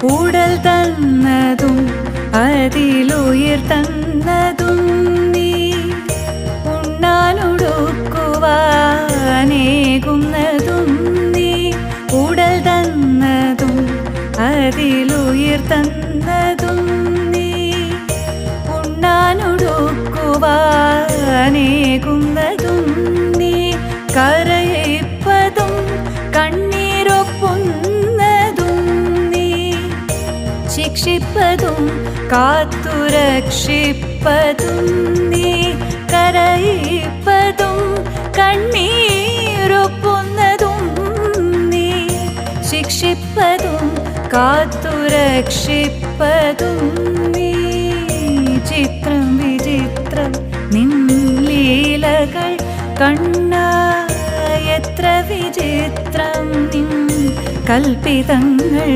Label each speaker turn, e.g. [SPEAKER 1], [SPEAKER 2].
[SPEAKER 1] ഉടൽ തന്നതും അതിലുയിർ തന്നതും നീ ഉണ്ണാനുടുക്കുവാനേകുന്നതും നീ ഉടൽ തന്നതും അതിലുയിർ തന്നതും നീ ഉണ്ണാനുടുക്കുവാനേകുന്നതും നീ കരയിപ്പതും കണ്ണീരൊപ്പുന്നതും നീ ശിക്ഷിപ്പതും കാത്തുരക്ഷിപ്പതും നീ കരയിപ്പതും കണ്ണീരൊപ്പുന്നതും നീ ശിക്ഷിപ്പതും കാത്തുരക്ഷിപ്പതും നീ ചിത്രം വിചിത്രം നിൻ ലീലകൾ കണ്ണാ എത്ര വിചിത്രം നിൻ കൽപ്പിതങ്ങൾ.